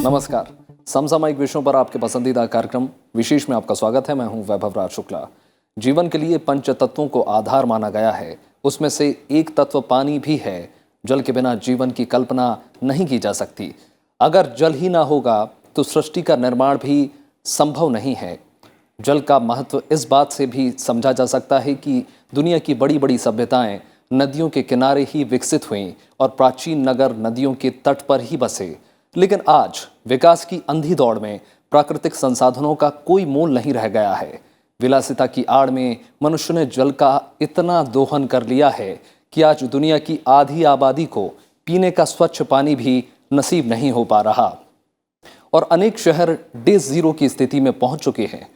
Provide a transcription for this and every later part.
नमस्कार। समसामयिक विषयों पर आपके पसंदीदा कार्यक्रम विशेष में आपका स्वागत है। मैं हूं वैभव राज शुक्ला। जीवन के लिए पंच तत्वों को आधार माना गया है, उसमें से एक तत्व पानी भी है। जल के बिना जीवन की कल्पना नहीं की जा सकती। अगर जल ही ना होगा तो सृष्टि का निर्माण भी संभव नहीं है। जल का महत्व इस बात से भी समझा जा सकता है कि दुनिया की बड़ी बड़ी सभ्यताएं नदियों के किनारे ही विकसित हुईं और प्राचीन नगर नदियों के तट पर ही बसे। लेकिन आज विकास की अंधी दौड़ में प्राकृतिक संसाधनों का कोई मोल नहीं रह गया है। विलासिता की आड़ में मनुष्य ने जल का इतना दोहन कर लिया है कि आज दुनिया की आधी आबादी को पीने का स्वच्छ पानी भी नसीब नहीं हो पा रहा और अनेक शहर डे जीरो की स्थिति में पहुंच चुके हैं।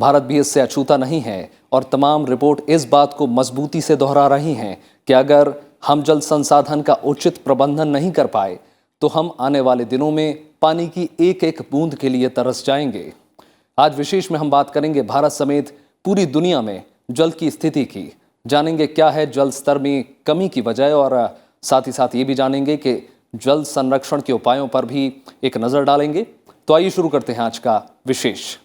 भारत भी इससे अछूता नहीं है और तमाम रिपोर्ट इस बात को मजबूती से दोहरा रही हैं कि अगर हम जल संसाधन का उचित प्रबंधन नहीं कर पाए तो हम आने वाले दिनों में पानी की एक एक बूंद के लिए तरस जाएंगे। आज विशेष में हम बात करेंगे भारत समेत पूरी दुनिया में जल की स्थिति की। जानेंगे क्या है जल स्तर में कमी की वजह और साथ ही साथ ये भी जानेंगे कि जल संरक्षण के उपायों पर भी एक नजर डालेंगे। तो आइए शुरू करते हैं आज का विशेष।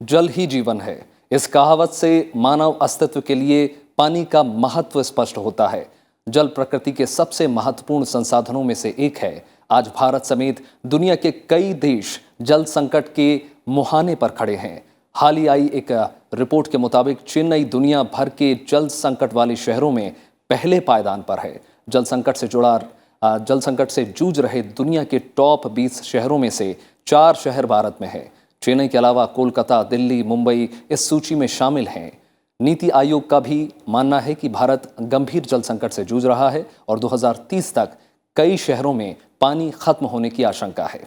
जल ही जीवन है, इस कहावत से मानव अस्तित्व के लिए पानी का महत्व स्पष्ट होता है। जल प्रकृति के सबसे महत्वपूर्ण संसाधनों में से एक है। आज भारत समेत दुनिया के कई देश जल संकट के मुहाने पर खड़े हैं। हाल ही आई एक रिपोर्ट के मुताबिक चेन्नई दुनिया भर के जल संकट वाले शहरों में पहले पायदान पर है। जल संकट से जूझ रहे दुनिया के टॉप 20 शहरों में से 4 शहर भारत में है। चेन्नई के अलावा कोलकाता, दिल्ली, मुंबई इस सूची में शामिल हैं। नीति आयोग का भी मानना है कि भारत गंभीर जल संकट से जूझ रहा है और 2030 तक कई शहरों में पानी खत्म होने की आशंका है।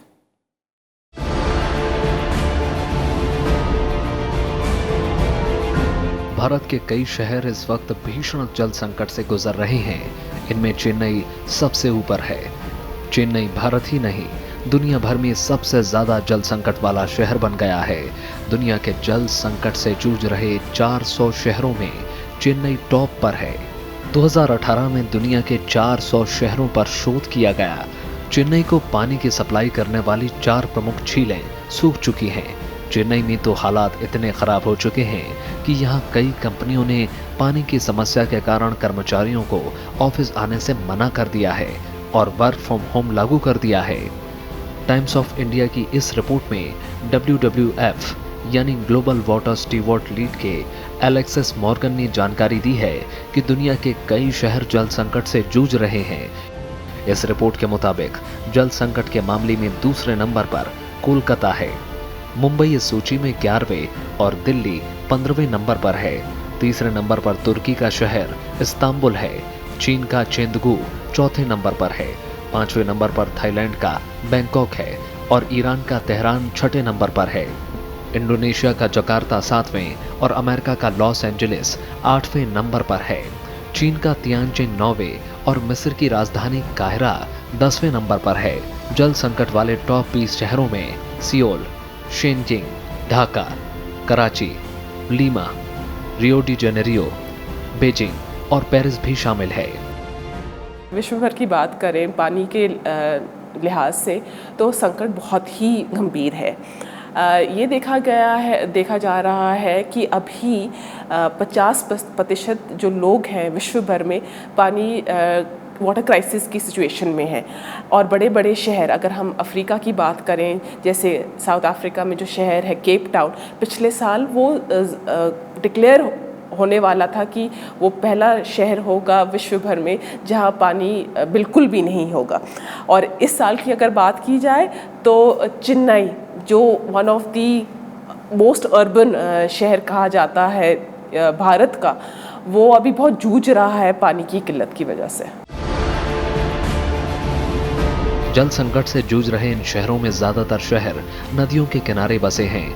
भारत के कई शहर इस वक्त भीषण जल संकट से गुजर रहे हैं। इनमें चेन्नई सबसे ऊपर है। चेन्नई भारत ही नहीं, दुनिया भर में सबसे ज्यादा जल संकट वाला शहर बन गया है। दुनिया के जल संकट से जूझ रहे 400 शहरों में चेन्नई टॉप पर है। 2018 में दुनिया के 400 शहरों पर शोध किया गया। चेन्नई को पानी की सप्लाई करने वाली 4 प्रमुख झीलें सूख चुकी हैं। चेन्नई में तो हालात इतने खराब हो चुके हैं कि यहाँ कई कंपनियों ने पानी की समस्या के कारण कर्मचारियों को ऑफिस आने से मना कर दिया है और वर्क फ्रॉम होम लागू कर दिया है। टाइम्स ऑफ इंडिया की इस रिपोर्ट में WWF यानी ग्लोबल वाटर स्टीवर्ड लीड के एलेक्सिस मॉर्गन ने जानकारी दी है कि दुनिया के कई शहर जल संकट से जूझ रहे हैं। इस रिपोर्ट के मुताबिक जल संकट के मामले में दूसरे नंबर पर कोलकाता है। मुंबई इस सूची में 11वें और दिल्ली 15वें नंबर पर है। तीसरे नंबर पर तुर्की का शहर इस्तांबुल है। चीन का चेंदगू चौथे नंबर पर है। 5वें नंबर पर थाईलैंड का बैंकॉक है और ईरान का तेहरान 6ठे नंबर पर है। इंडोनेशिया का जकार्ता 7वें और अमेरिका का लॉस एंजलिस 8वें नंबर पर है। चीन का तियानजिन 9वें और मिस्र की राजधानी काहिरा 10वें नंबर पर है। जल संकट वाले टॉप 20 शहरों में Seoul, Shenzhen, Dhaka, Karachi, Lima, Rio de Janeiro, Beijing और पेरिस भी शामिल है। विश्व भर की बात करें पानी के लिहाज से तो संकट बहुत ही गंभीर है। ये देखा जा रहा है कि अभी 50% जो लोग हैं विश्व भर में पानी वाटर क्राइसिस की सिचुएशन में है। और बड़े बड़े शहर, अगर हम अफ्रीका की बात करें, जैसे साउथ अफ्रीका में जो शहर है केप टाउन, पिछले साल वो डिक्लेयर होने वाला था कि वो पहला शहर होगा विश्व भर में जहां पानी बिल्कुल भी नहीं होगा। और इस साल की अगर बात की जाए तो चेन्नई, जो one of the most urban शहर कहा जाता है भारत का, वो अभी बहुत जूझ रहा है पानी की किल्लत की वजह से। जल संकट से जूझ रहे इन शहरों में ज्यादातर शहर नदियों के किनारे बसे हैं।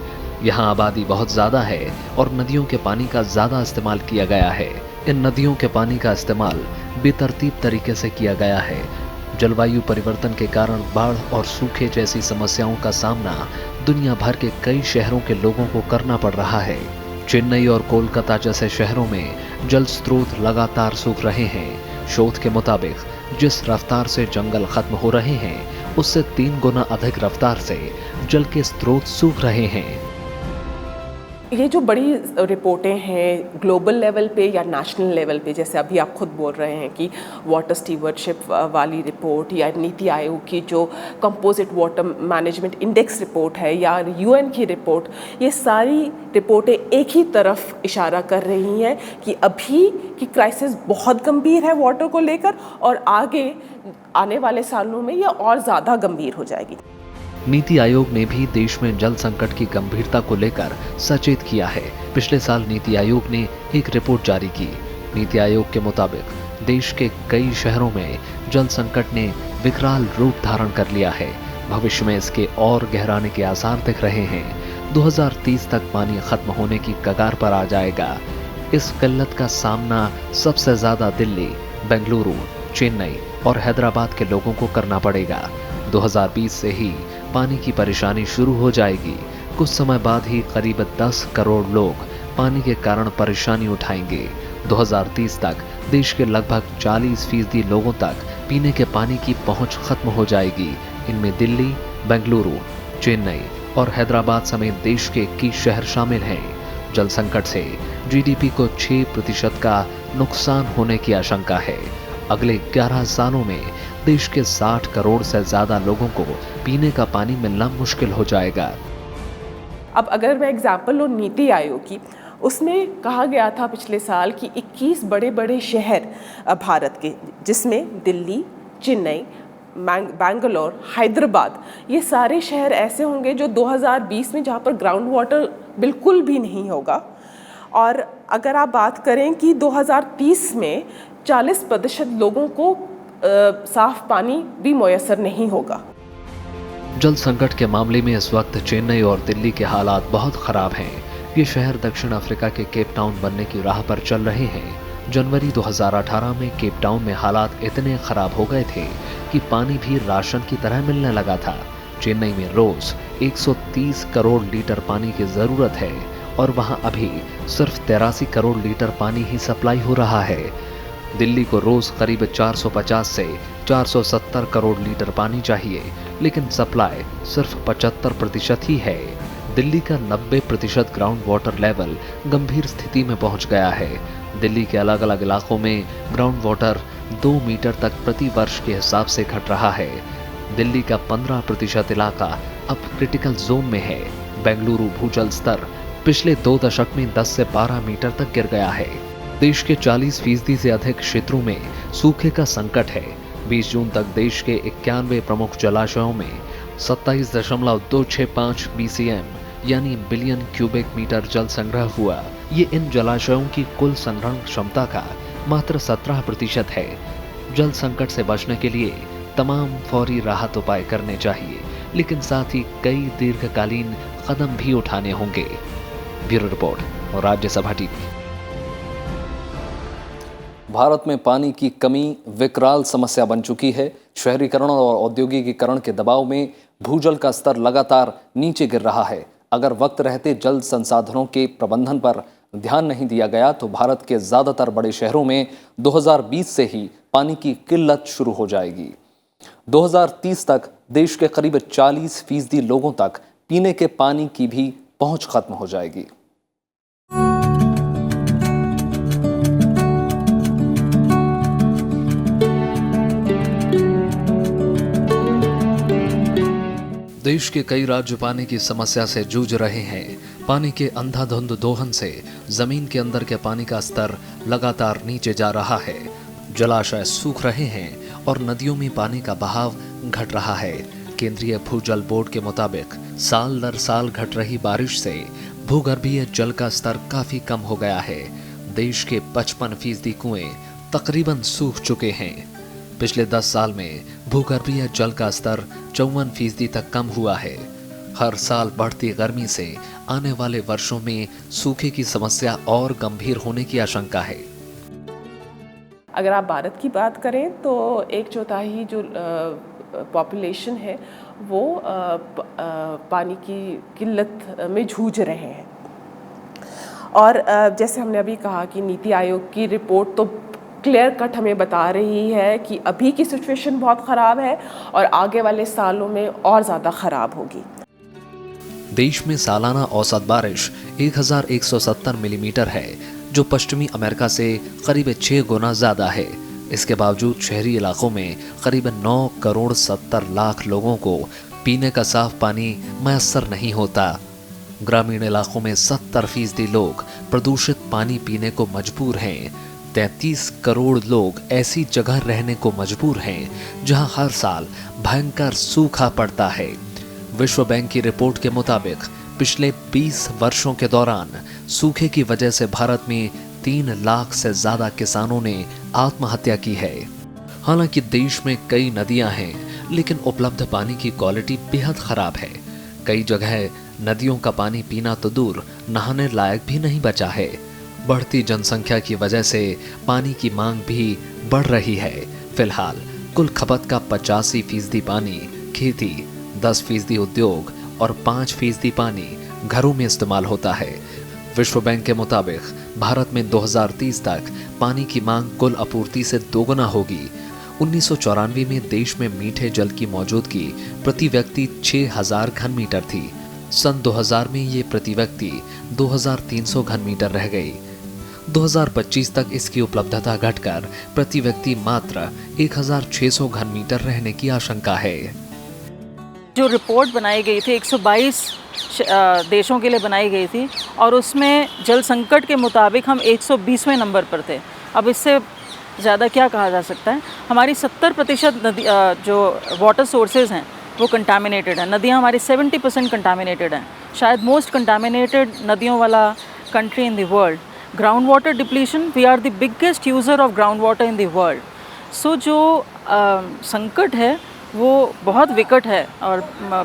यहाँ आबादी बहुत ज्यादा है और नदियों के पानी का ज्यादा इस्तेमाल किया गया है। इन नदियों के पानी का इस्तेमाल बेतरतीब तरीके से किया गया है, जलवायु परिवर्तन के कारण बाढ़ और सूखे जैसी समस्याओं का सामना दुनिया भर के कई शहरों के लोगों को करना पड़ रहा है। चेन्नई और कोलकाता जैसे शहरों में जल स्रोत लगातार सूख रहे हैं। शोध के मुताबिक जिस रफ्तार से जंगल खत्म हो रहे हैं, उससे 3 गुना अधिक रफ्तार से जल के स्रोत सूख रहे हैं। ये जो बड़ी रिपोर्टें हैं ग्लोबल लेवल पे या नेशनल लेवल पे, जैसे अभी आप खुद बोल रहे हैं कि वाटर स्टीवर्डशिप वाली रिपोर्ट या नीति आयोग की जो composite water management index report है या यूएन की रिपोर्ट, ये सारी रिपोर्टें एक ही तरफ इशारा कर रही हैं कि अभी की क्राइसिस बहुत गंभीर है वाटर को लेकर, और आगे आने वाले सालों में ये और ज़्यादा गंभीर हो जाएगी। नीति आयोग ने भी देश में जल संकट की गंभीरता को लेकर सचेत किया है। पिछले साल नीति आयोग ने एक रिपोर्ट जारी की। नीति आयोग के मुताबिक देश के कई शहरों में जल संकट ने विकराल रूप धारण कर लिया है। भविष्य में इसके और गहराने के आसार दिख रहे हैं। 2030 तक पानी खत्म होने की कगार पर आ जाएगा। इस किल्लत का सामना सबसे ज्यादा दिल्ली, बेंगलुरु, चेन्नई और हैदराबाद के लोगों को करना पड़ेगा। 2020 से ही पानी की परेशानी शुरू हो जाएगी। कुछ समय बाद ही करीब 10 करोड़ लोग पानी के कारण परेशानी उठाएंगे। 2030 तक देश के लगभग 40% लोगों तक पीने के पानी की पहुंच खत्म हो जाएगी। इनमें दिल्ली, बेंगलुरु, चेन्नई और हैदराबाद समेत देश के 21 शहर शामिल हैं। जल संकट से जीडीपी को 6% का नुकसान होने की आशंका है। अगले 11 सालों में देश के 60 करोड़ से ज्यादा लोगों को पीने का पानी मिलना मुश्किल हो जाएगा। अब अगर मैं एग्जाम्पल लूँ नीति आयोग की, उसमें कहा गया था पिछले साल कि 21 बड़े बड़े शहर भारत के, जिसमें दिल्ली, चेन्नई, बैंगलोर, हैदराबाद, ये सारे शहर ऐसे होंगे जो 2020 में जहाँ पर ग्राउंड वाटर बिल्कुल भी नहीं होगा। और अगर आप बात करें कि 2030 में 40% लोगों को साफ पानी भी मुयस्सर नहीं होगा। जल संकट के मामले में इस वक्त चेन्नई और दिल्ली के हालात बहुत खराब हैं। ये शहर दक्षिण अफ्रीका के केप टाउन बनने की राह पर चल रहे हैं। जनवरी 2018 में केप टाउन में हालात इतने खराब हो गए थे कि पानी भी राशन की तरह मिलने लगा था। चेन्नई में रोज 130 करोड़ लीटर पानी की जरूरत है और वहां अभी सिर्फ 83 करोड़ लीटर पानी ही सप्लाई हो रहा है। दिल्ली को रोज करीब 450 से 470 करोड़ लीटर पानी चाहिए, लेकिन सप्लाई सिर्फ 75% ही है। दिल्ली का 90% ग्राउंड वाटर लेवल गंभीर स्थिति में पहुंच गया है। दिल्ली के अलग अलग इलाकों में ग्राउंड वाटर 2 मीटर तक प्रति वर्ष के हिसाब से घट रहा है। दिल्ली का 15% इलाका अब क्रिटिकल जोन में है। बेंगलुरु भूजल स्तर पिछले 2 दशक में 10 से 12 मीटर तक गिर गया है। देश के 40% से अधिक क्षेत्रों में सूखे का संकट है। 20 जून तक देश के 91 प्रमुख जलाशयों में 27.265 BCM यानी बिलियन क्यूबिक मीटर जल संग्रह हुआ। ये इन जलाशयों की कुल संग्रहण क्षमता का मात्र 17% है। जल संकट से बचने के लिए तमाम फौरी राहत उपाय करने चाहिए, लेकिन साथ ही कई दीर्घकालीन कदम भी उठाने होंगे। ब्यूरो रिपोर्ट और राज्यसभा टीवी। भारत में पानी की कमी विकराल समस्या बन चुकी है। शहरीकरण और औद्योगिकीकरण के दबाव में भूजल का स्तर लगातार नीचे गिर रहा है। अगर वक्त रहते जल संसाधनों के प्रबंधन पर ध्यान नहीं दिया गया तो भारत के ज्यादातर बड़े शहरों में 2020 से ही पानी की किल्लत शुरू हो जाएगी। 2030 तक देश के करीब 40% लोगों तक पीने के पानी की भी पहुंच खत्म हो जाएगी। देश के कई राज्य पानी की समस्या से जूझ रहे हैं। पानी के अंधाधुंध दोहन से जमीन के अंदर के पानी का स्तर लगातार नीचे जा रहा है। जलाशय सूख रहे हैं और नदियों में पानी का बहाव घट रहा है। केंद्रीय भूजल बोर्ड के मुताबिक साल दर साल घट रही बारिश से भूगर्भीय जल का स्तर काफी कम हो गया है। देश के 55% कुएं तकरीबन सूख चुके हैं। पिछले 10 साल में भूगर्भीय जल का स्तर 54% तक कम हुआ है। हर साल बढ़ती गर्मी से आने वाले वर्षों में सूखे की समस्या और गंभीर होने की आशंका है। अगर आप भारत की बात करें तो 1/4 जो पॉपुलेशन है वो पानी की किल्लत में जूझ रहे हैं। और जैसे हमने अभी कहा कि नीति आयोग की रिपोर्ट तो क्लियर कट हमें बता रही है कि अभी की सिचुएशन बहुत ख़राब है और आगे वाले सालों में और ज़्यादा ख़राब होगी। देश में सालाना औसत बारिश 1170 मिलीमीटर है, जो पश्चिमी अमेरिका से करीब 6 गुना ज़्यादा है। इसके बावजूद शहरी इलाकों में करीब 9 करोड़ 70 लाख लोगों को पीने का साफ पानी मैसर नहीं होता। ग्रामीण इलाकों में 70% लोग प्रदूषित पानी पीने को मजबूर हैं। 33 करोड़ लोग ऐसी जगह रहने को मजबूर हैं जहां हर साल भयंकर सूखा पड़ता है। विश्व बैंक की रिपोर्ट के मुताबिक पिछले 20 वर्षों के दौरान सूखे की वजह से भारत में 3 लाख से ज्यादा किसानों ने आत्महत्या की है। हालांकि देश में कई नदियां हैं, लेकिन उपलब्ध पानी की क्वालिटी बेहद खराब है। कई जगह नदियों का पानी पीना तो दूर, नहाने लायक भी नहीं बचा है। बढ़ती जनसंख्या की वजह से पानी की मांग भी बढ़ रही है। फिलहाल कुल खपत का 85% पानी खेती, 10% उद्योग और 5% पानी घरों में इस्तेमाल होता है। विश्व बैंक के मुताबिक भारत में 2030 तक पानी की मांग कुल आपूर्ति से दोगुना होगी। 1994 में देश में मीठे जल की मौजूदगी प्रति व्यक्ति 6000 घन मीटर थी। सन 2000 में ये प्रति व्यक्ति 2300 घन मीटर रह गई। 2025 तक इसकी उपलब्धता घटकर प्रति व्यक्ति मात्र 1600 घन मीटर रहने की आशंका है। जो रिपोर्ट बनाई गई थी 122 देशों के लिए बनाई गई थी और उसमें जल संकट के मुताबिक हम 120वें नंबर पर थे। अब इससे ज़्यादा क्या कहा जा सकता है। हमारी 70% नदी जो वाटर सोर्सेज हैं वो कंटामिनेटेड हैं। नदियाँ हमारी 70% कंटामिनेटेड हैं, शायद मोस्ट कंटामिनेटेड नदियों वाला country in the world. Ground water depletion, we are the biggest user of ground water in the world. So जो संकट है वो बहुत विकट है और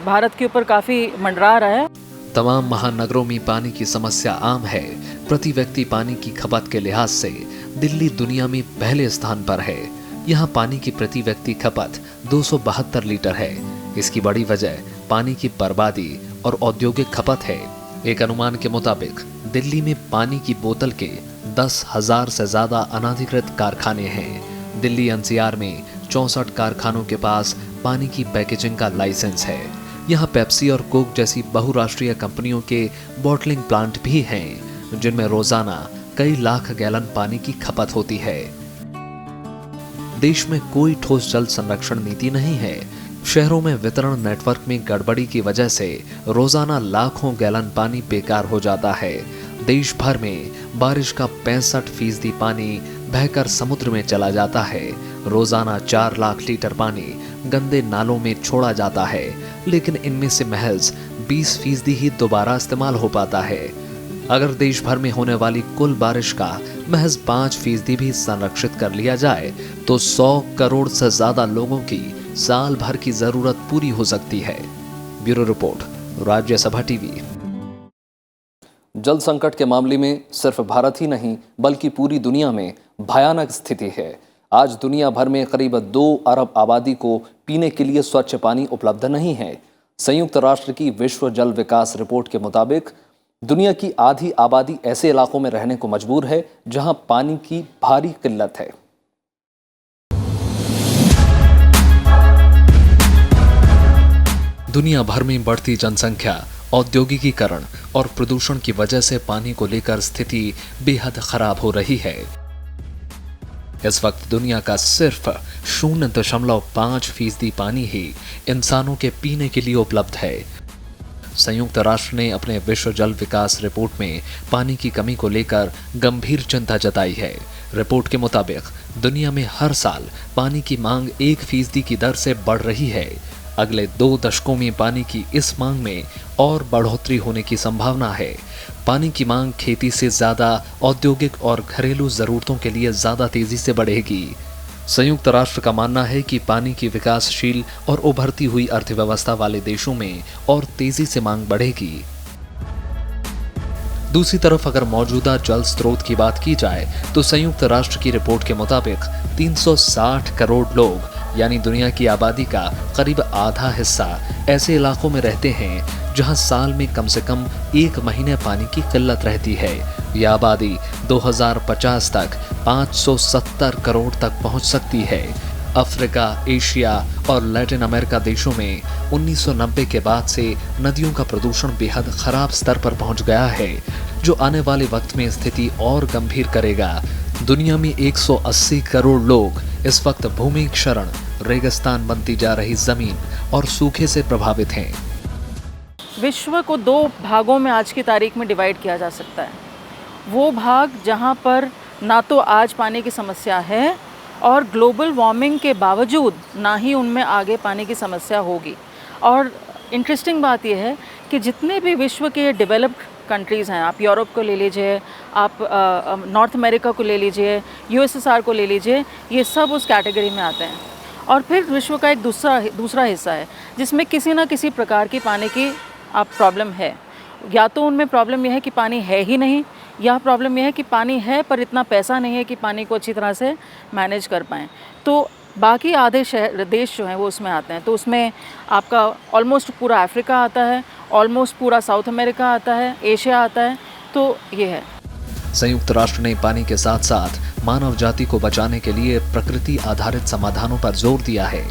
भारत के ऊपर काफ़ी मंडरा रहा है। तमाम महानगरों में पानी की समस्या आम है। प्रति व्यक्ति पानी की खपत के लिहाज से दिल्ली दुनिया में पहले स्थान पर है। यहाँ पानी की प्रति व्यक्ति खपत 272 लीटर है। इसकी बड़ी वजह पानी की बर्बादी और औद्योगिक खपत है। एक अनुमान के मुताबिक दिल्ली में पानी की बोतल के 10,000 से ज्यादा अनाधिकृत कारखाने हैं। दिल्ली एनसीआर में 64 कारखानों के पास पानी की पैकेजिंग का लाइसेंस है। यहाँ पेप्सी और कोक जैसी बहुराष्ट्रीय कंपनियों के बॉटलिंग प्लांट भी हैं, जिनमें रोजाना कई लाख गैलन पानी की खपत होती है। देश में कोई ठोस जल संरक्षण नीति नहीं है। शहरों में वितरण नेटवर्क में गड़बड़ी की वजह से रोजाना लाखों गैलन पानी बेकार हो जाता है। देश भर में बारिश का 65% पानी बहकर समुद्र में चला जाता है। रोजाना 4 लाख लीटर पानी गंदे नालों में छोड़ा जाता है, लेकिन इनमें से महज 20% ही दोबारा इस्तेमाल हो पाता है। अगर देश भर में होने वाली कुल बारिश का महज 5% भी संरक्षित कर लिया जाए तो 100 करोड़ से ज्यादा लोगों की साल भर की जरूरत पूरी हो सकती है। Bureau report, Rajya Sabha TV. जल संकट के मामले में सिर्फ भारत ही नहीं बल्कि पूरी दुनिया में भयानक स्थिति है। आज दुनिया भर में करीब 2 अरब आबादी को पीने के लिए स्वच्छ पानी उपलब्ध नहीं है। संयुक्त राष्ट्र की विश्व जल विकास रिपोर्ट के मुताबिक दुनिया की आधी आबादी ऐसे इलाकों में रहने को मजबूर है जहां पानी की भारी किल्लत है। दुनिया भर में बढ़ती जनसंख्या, औद्योगिकीकरण और प्रदूषण की वजह से पानी को लेकर स्थिति बेहद खराब हो रही है। इस वक्त दुनिया का सिर्फ 0.5% पानी ही इंसानों के पीने के लिए उपलब्ध है। संयुक्त राष्ट्र ने अपने विश्व जल विकास रिपोर्ट में पानी की कमी को लेकर गंभीर चिंता जताई है। रिपोर्ट के मुताबिक दुनिया में हर साल पानी की मांग 1% की दर से बढ़ रही है। अगले 2 दशकों में पानी की इस मांग में और बढ़ोतरी होने की संभावना है। पानी की मांग खेती से ज्यादा औद्योगिक और घरेलू जरूरतों के लिए ज्यादा तेजी से बढ़ेगी। संयुक्त राष्ट्र का मानना है कि पानी की विकासशील और उभरती हुई अर्थव्यवस्था वाले देशों में और तेजी से मांग बढ़ेगी। दूसरी तरफ अगर मौजूदा जल स्रोत की बात की जाए तो संयुक्त राष्ट्र की रिपोर्ट के मुताबिक 360 करोड़ लोग यानी दुनिया की आबादी का करीब आधा हिस्सा ऐसे इलाकों में रहते हैं जहां साल में कम से कम 1 महीने पानी की किल्लत रहती है। यह आबादी 2050 तक 570 करोड़ तक पहुंच सकती है। अफ्रीका, एशिया और लैटिन अमेरिका देशों में 1990 के बाद से नदियों का प्रदूषण बेहद खराब स्तर पर पहुंच गया है, जो आने वाले वक्त में स्थिति और गंभीर करेगा। दुनिया में 180 करोड़ लोग इस वक्त भूमि क्षरण, रेगिस्तान बनती जा रही जमीन और सूखे से प्रभावित हैं। विश्व को 2 भागों में आज की तारीख में डिवाइड किया जा सकता है। वो भाग जहाँ पर ना तो आज पानी की समस्या है और ग्लोबल वार्मिंग के बावजूद ना ही उनमें आगे पानी की समस्या होगी। और इंटरेस्टिंग बात यह है कि जितने भी विश्व के डेवलप्ड कंट्रीज़ हैं, आप यूरोप को ले लीजिए, आप नॉर्थ अमेरिका को ले लीजिए, यूएसएसआर को ले लीजिए, ये सब उस कैटेगरी में आते हैं। और फिर विश्व का एक दूसरा हिस्सा है जिसमें किसी न किसी प्रकार की पानी की आप प्रॉब्लम है। या तो उनमें प्रॉब्लम यह है कि पानी है ही नहीं, या प्रॉब्लम यह है कि पानी है पर इतना पैसा नहीं है कि पानी को अच्छी तरह से मैनेज कर पाएँ। तो बाकी आधे देश जो हैं वो उसमें आते हैं। तो उसमें आपका ऑलमोस्ट पूरा अफ्रीका आता है, ऑलमोस्ट पूरा साउथ अमेरिका आता है, एशिया आता है। तो ये है। संयुक्त राष्ट्र ने पानी के साथ साथ मानव जाति को बचाने के लिए प्रकृति आधारित समाधानों पर जोर दिया है।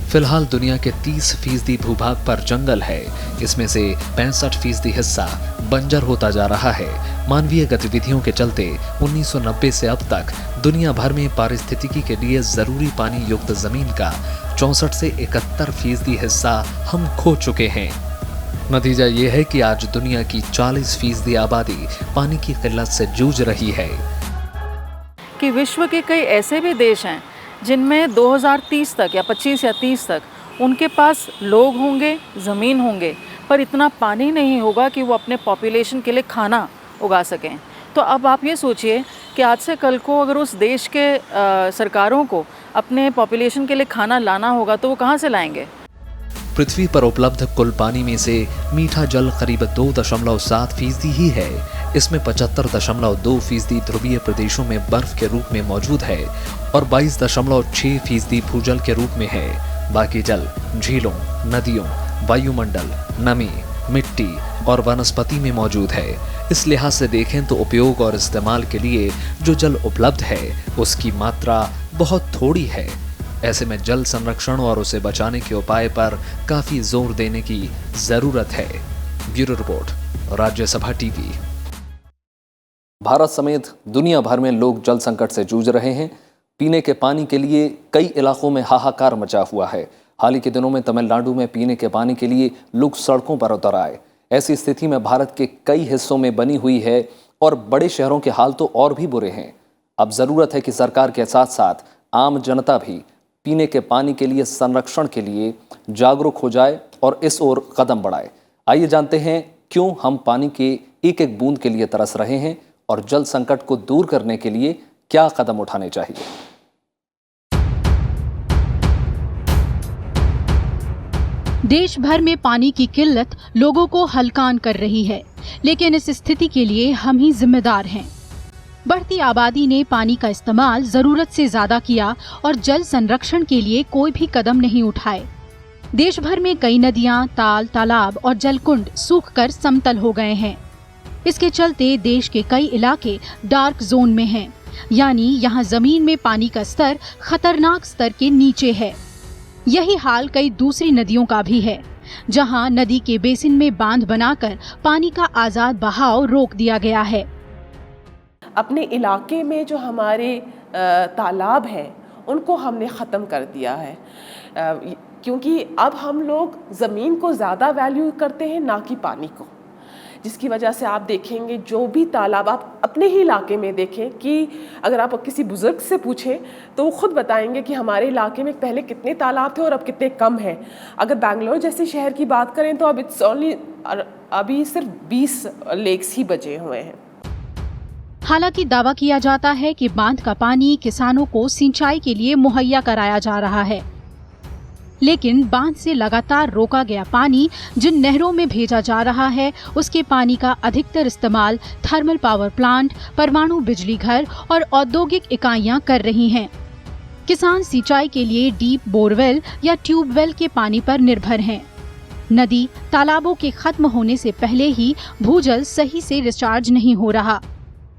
फिलहाल दुनिया के 30% भूभाग पर जंगल है। इसमें से 65% हिस्सा बंजर होता जा रहा है। मानवीय गतिविधियों के चलते 1990 से अब तक दुनिया भर में पारिस्थितिकी के लिए जरूरी पानी युक्त जमीन का 64 से 71% हिस्सा हम खो चुके हैं। नतीजा ये है कि आज दुनिया की 40% आबादी पानी की किल्लत से जूझ रही है। कि विश्व के कई ऐसे भी देश हैं जिनमें 2030 तक या 25 या 30 तक उनके पास लोग होंगे, ज़मीन होंगे, पर इतना पानी नहीं होगा कि वो अपने पॉपुलेशन के लिए खाना उगा सकें। तो अब आप ये सोचिए कि आज से कल को अगर उस देश के सरकारों को अपने पॉपुलेशन के लिए खाना लाना होगा तो वो कहाँ से लाएंगे? पृथ्वी पर उपलब्ध कुल पानी में से मीठा जल करीब 2.7% ही है। इसमें 75.2% ध्रुवीय प्रदेशों में बर्फ के रूप में मौजूद है और 22.6% भूजल के रूप में है। बाकी जल झीलों, नदियों, वायुमंडल, नमी, मिट्टी और वनस्पति में मौजूद है। इस लिहाज से देखें तो उपयोग और इस्तेमाल के लिए जो जल उपलब्ध है उसकी मात्रा बहुत थोड़ी है। ऐसे में जल संरक्षण और उसे बचाने के उपाय पर काफी जोर देने की जरूरत है। Bureau report, Rajya Sabha TV. Bharat समेत दुनिया भर में लोग जल संकट से जूझ रहे हैं। पीने के पानी के लिए कई इलाकों में हाहाकार मचा हुआ है। हाल ही के दिनों में तमिलनाडु में पीने के पानी के लिए लोग सड़कों पर उतर आए। ऐसी स्थिति में भारत के कई हिस्सों में बनी हुई है और बड़े शहरों के हाल तो और भी बुरे हैं। अब जरूरत है कि सरकार के साथ साथ आम जनता भी पीने के पानी के लिए संरक्षण के लिए जागरूक हो जाए और इस ओर कदम बढ़ाए। आइए जानते हैं क्यों हम पानी के एक एक बूंद के लिए तरस रहे हैं और जल संकट को दूर करने के लिए क्या कदम उठाने चाहिए। देश भर में पानी की किल्लत लोगों को हलकान कर रही है, लेकिन इस स्थिति के लिए हम ही जिम्मेदार हैं। बढ़ती आबादी ने पानी का इस्तेमाल जरूरत से ज्यादा किया और जल संरक्षण के लिए कोई भी कदम नहीं उठाए। देश भर में कई नदियां, ताल, तालाब और जलकुंड सूखकर समतल हो गए हैं। इसके चलते देश के कई इलाके डार्क जोन में हैं, यानी यहाँ जमीन में पानी का स्तर खतरनाक स्तर के नीचे है। यही हाल कई दूसरी नदियों का भी है, जहाँ नदी के बेसिन में बांध बनाकर पानी का आजाद बहाव रोक दिया गया है। अपने इलाके में जो हमारे तालाब हैं उनको हमने ख़त्म कर दिया है, क्योंकि अब हम लोग ज़मीन को ज़्यादा वैल्यू करते हैं ना कि पानी को, जिसकी वजह से आप देखेंगे जो भी तालाब आप अपने ही इलाके में देखें कि अगर आप किसी बुज़ुर्ग से पूछें तो वो खुद बताएंगे कि हमारे इलाके में पहले कितने तालाब थे और अब कितने कम हैं। अगर बेंगलोर जैसे शहर की बात करें तो अब अभी सिर्फ 20 लेक्स ही बचे हुए हैं। हालांकि दावा किया जाता है कि बांध का पानी किसानों को सिंचाई के लिए मुहैया कराया जा रहा है। लेकिन बांध से लगातार रोका गया पानी जिन नहरों में भेजा जा रहा है, उसके पानी का अधिकतर इस्तेमाल थर्मल पावर प्लांट, परमाणु बिजली घर और औद्योगिक इकाइयां कर रही हैं। किसान सिंचाई के लिए डीप बोरवेल या ट्यूबवेल के पानी पर निर्भर हैं। नदी, तालाबों के खत्म होने से पहले ही भूजल सही से रिचार्ज नहीं हो रहा।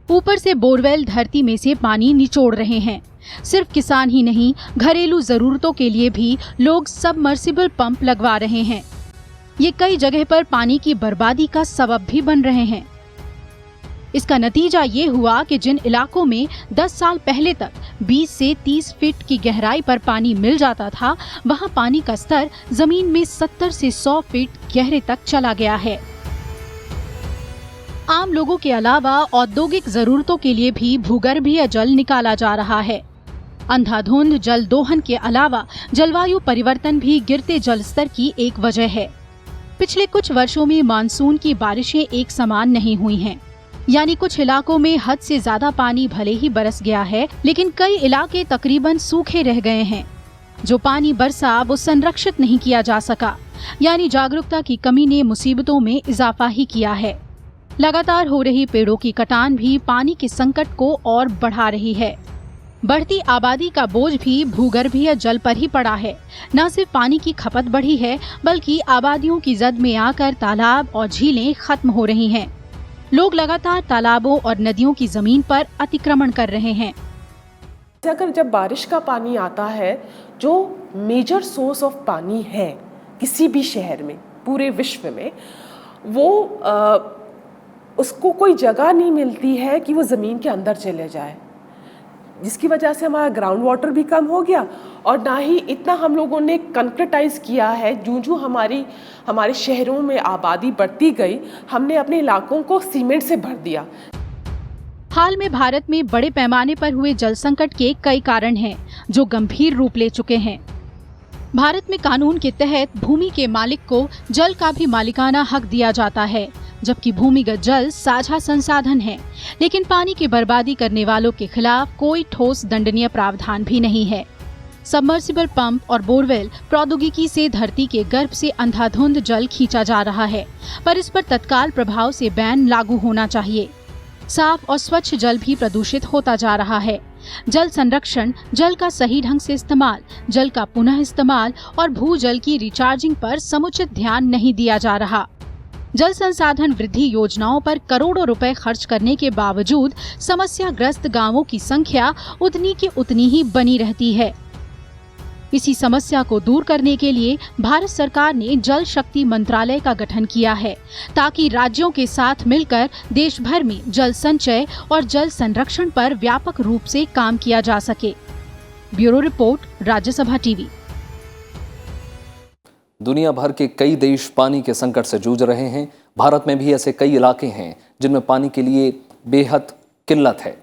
ऊपर से बोरवेल धरती में से पानी निचोड़ रहे हैं। सिर्फ किसान ही नहीं, घरेलू जरूरतों के लिए भी लोग सबमर्सिबल पंप लगवा रहे हैं। ये कई जगह पर पानी की बर्बादी का सबब भी बन रहे हैं। इसका नतीजा ये हुआ कि जिन इलाकों में 10 साल पहले तक 20 से 30 फीट की गहराई पर पानी मिल जाता था, वहां पानी का स्तर जमीन में 70 से 100 फीट गहरे तक चला गया है। आम लोगों के अलावा औद्योगिक जरूरतों के लिए भी भूगर्भीय जल निकाला जा रहा है। अंधाधुंध जल दोहन के अलावा जलवायु परिवर्तन भी गिरते जल स्तर की एक वजह है। पिछले कुछ वर्षों में मानसून की बारिशें एक समान नहीं हुई हैं। यानी कुछ इलाकों में हद से ज्यादा पानी भले ही बरस गया है, लेकिन कई इलाके तकरीबन सूखे रह गए हैं। जो पानी बरसा वो संरक्षित नहीं किया जा सका। यानी जागरूकता की कमी ने मुसीबतों में इजाफा ही किया है। लगातार हो रही पेड़ों की कटान भी पानी के संकट को और बढ़ा रही है। बढ़ती आबादी का बोझ भी भूगर्भीय जल पर ही पड़ा है। न सिर्फ पानी की खपत बढ़ी है, बल्कि आबादियों की जद में आकर तालाब और झीलें खत्म हो रही हैं। लोग लगातार तालाबों और नदियों की जमीन पर अतिक्रमण कर रहे हैं। अगर जब बारिश का पानी आता है, जो मेजर सोर्स ऑफ पानी है किसी भी शहर में, पूरे विश्व में, वो उसको कोई जगह नहीं मिलती है कि वो ज़मीन के अंदर चले जाए, जिसकी वजह से हमारा ग्राउंड वाटर भी कम हो गया। और ना ही इतना हम लोगों ने कंक्रीटाइज किया है। जो हमारे शहरों में आबादी बढ़ती गई, हमने अपने इलाकों को सीमेंट से भर दिया। हाल में भारत में बड़े पैमाने पर हुए जल संकट के कई कारण हैं, जो गंभीर रूप ले चुके हैं। भारत में कानून के तहत भूमि के मालिक को जल का भी मालिकाना हक दिया जाता है, जबकि भूमिगत जल साझा संसाधन है। लेकिन पानी की बर्बादी करने वालों के खिलाफ कोई ठोस दंडनीय प्रावधान भी नहीं है। सबमर्सिबल पंप और बोरवेल प्रौद्योगिकी से धरती के गर्भ से अंधाधुंध जल खींचा जा रहा है, पर इस पर तत्काल प्रभाव से बैन लागू होना चाहिए। साफ और स्वच्छ जल भी प्रदूषित होता जा रहा है। जल संरक्षण, जल का सही ढंग से इस्तेमाल, जल का पुनः इस्तेमाल और भूजल की रिचार्जिंग पर समुचित ध्यान नहीं दिया जा रहा। जल संसाधन वृद्धि योजनाओं पर करोड़ों रुपए खर्च करने के बावजूद समस्याग्रस्त गांवों की संख्या उतनी की उतनी ही बनी रहती है। इसी समस्या को दूर करने के लिए भारत सरकार ने जल शक्ति मंत्रालय का गठन किया है, ताकि राज्यों के साथ मिलकर देश भर में जल संचय और जल संरक्षण पर व्यापक रूप से काम किया जा सके। Bureau report, Rajya Sabha TV. दुनिया भर के कई देश पानी के संकट से जूझ रहे हैं। भारत में भी ऐसे कई इलाके हैं जिनमें पानी के लिए बेहद किल्लत है।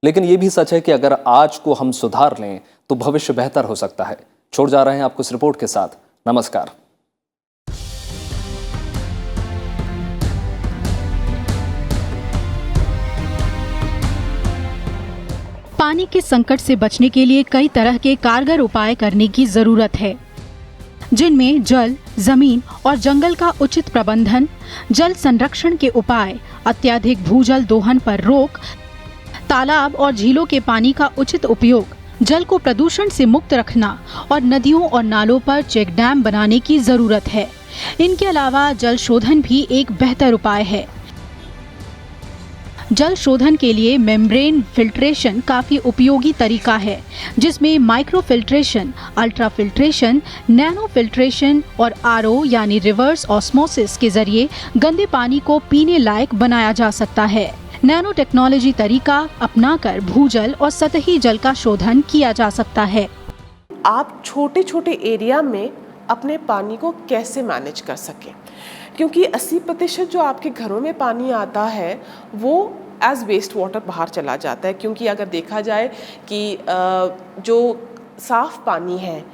लेकिन ये भी सच है कि अगर आज को हम सुधार लें तो भविष्य बेहतर हो सकता है। छोड़ जा रहे हैं आपको इस रिपोर्ट के साथ। नमस्कार। पानी के संकट से बचने के लिए कई तरह के कारगर उपाय करने की जरूरत है, जिनमें जल, जमीन और जंगल का उचित प्रबंधन, जल संरक्षण के उपाय, अत्यधिक भूजल दोहन पर रोक, तालाब और झीलों के पानी का उचित उपयोग, जल को प्रदूषण से मुक्त रखना और नदियों और नालों पर चेक डैम बनाने की जरूरत है। इनके अलावा जल शोधन भी एक बेहतर उपाय है। जल शोधन के लिए मेम्ब्रेन फिल्ट्रेशन काफी उपयोगी तरीका है, जिसमें micro filtration, ultra filtration, nano filtration और आरओ यानी रिवर्स ऑस्मोसिस के जरिए गंदे पानी को पीने लायक बनाया जा सकता है। नैनो टेक्नोलॉजी तरीका अपनाकर भूजल और सतही जल का शोधन किया जा सकता है। आप छोटे छोटे एरिया में अपने पानी को कैसे मैनेज कर सकें, क्योंकि 80% जो आपके घरों में पानी आता है वो एज वेस्ट वाटर बाहर चला जाता है। क्योंकि अगर देखा जाए कि जो साफ़ पानी है,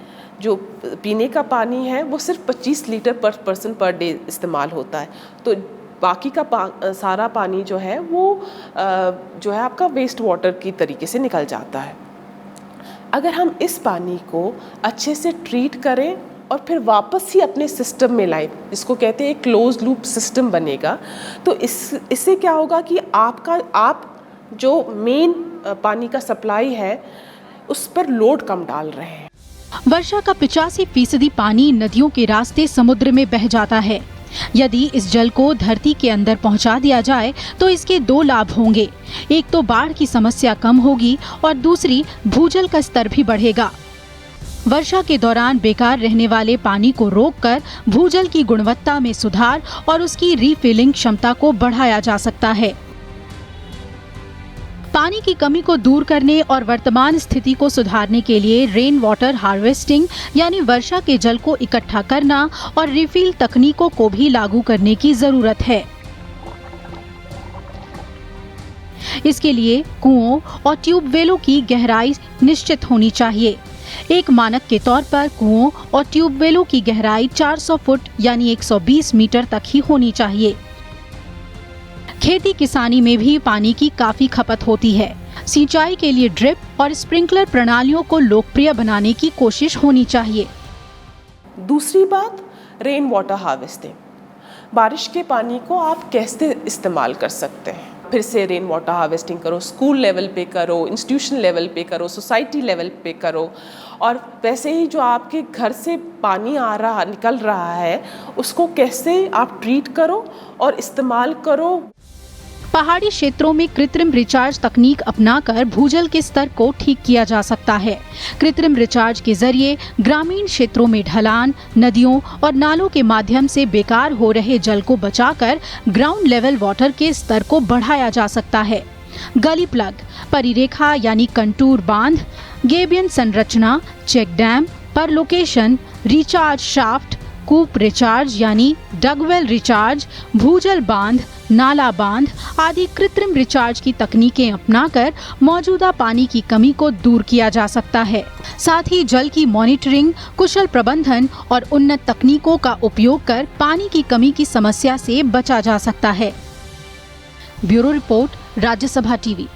जो पीने का पानी है, वो सिर्फ 25 लीटर पर पर्सन पर डे इस्तेमाल होता है। तो बाकी का सारा पानी जो है वो जो है आपका वेस्ट वाटर की तरीके से निकल जाता है। अगर हम इस पानी को अच्छे से ट्रीट करें और फिर वापस ही अपने सिस्टम में लाएं, जिसको कहते हैं एक क्लोज लूप सिस्टम बनेगा। तो इससे क्या होगा कि आप जो मेन पानी का सप्लाई है उस पर लोड कम डाल रहे हैं। वर्षा का 85% पानी नदियों के रास्ते समुद्र में बह जाता है। यदि इस जल को धरती के अंदर पहुंचा दिया जाए तो इसके 2 लाभ होंगे। एक तो बाढ़ की समस्या कम होगी और दूसरी भूजल का स्तर भी बढ़ेगा। वर्षा के दौरान बेकार रहने वाले पानी को रोककर भूजल की गुणवत्ता में सुधार और उसकी रीफिलिंग क्षमता को बढ़ाया जा सकता है। पानी की कमी को दूर करने और वर्तमान स्थिति को सुधारने के लिए रेन वाटर हार्वेस्टिंग यानी वर्षा के जल को इकट्ठा करना और रिफिल तकनीकों को भी लागू करने की जरूरत है। इसके लिए कुओं और ट्यूबवेलों की गहराई निश्चित होनी चाहिए। एक मानक के तौर पर कुओं और ट्यूबवेलों की गहराई 400 फुट यानी 120 मीटर तक ही होनी चाहिए। खेती किसानी में भी पानी की काफी खपत होती है। सिंचाई के लिए ड्रिप और स्प्रिंकलर प्रणालियों को लोकप्रिय बनाने की कोशिश होनी चाहिए। दूसरी बात, रेन वाटर हार्वेस्टिंग। बारिश के पानी को आप कैसे इस्तेमाल कर सकते हैं? फिर से रेन वाटर हार्वेस्टिंग करो, स्कूल लेवल पे करो, इंस्टीट्यूशन लेवल पे करो, सोसाइटी लेवल पे करो। और वैसे ही जो आपके घर से पानी निकल रहा है उसको कैसे आप ट्रीट करो और इस्तेमाल करो। पहाड़ी क्षेत्रों में कृत्रिम रिचार्ज तकनीक अपनाकर भूजल के स्तर को ठीक किया जा सकता है। कृत्रिम रिचार्ज के जरिए ग्रामीण क्षेत्रों में ढलान, नदियों और नालों के माध्यम से बेकार हो रहे जल को बचाकर ग्राउंड लेवल वाटर के स्तर को बढ़ाया जा सकता है। गली प्लग, परिरेखा यानी कंटूर बांध, गेबियन संरचना, चेक डैम, पर लोकेशन, रिचार्ज शाफ्ट, कूप रिचार्ज यानी डगवेल रिचार्ज, भूजल बांध, नाला बांध आदि कृत्रिम रिचार्ज की तकनीकें अपनाकर मौजूदा पानी की कमी को दूर किया जा सकता है। साथ ही जल की मॉनिटरिंग, कुशल प्रबंधन और उन्नत तकनीकों का उपयोग कर पानी की कमी की समस्या से बचा जा सकता है। Bureau report, Rajya Sabha TV.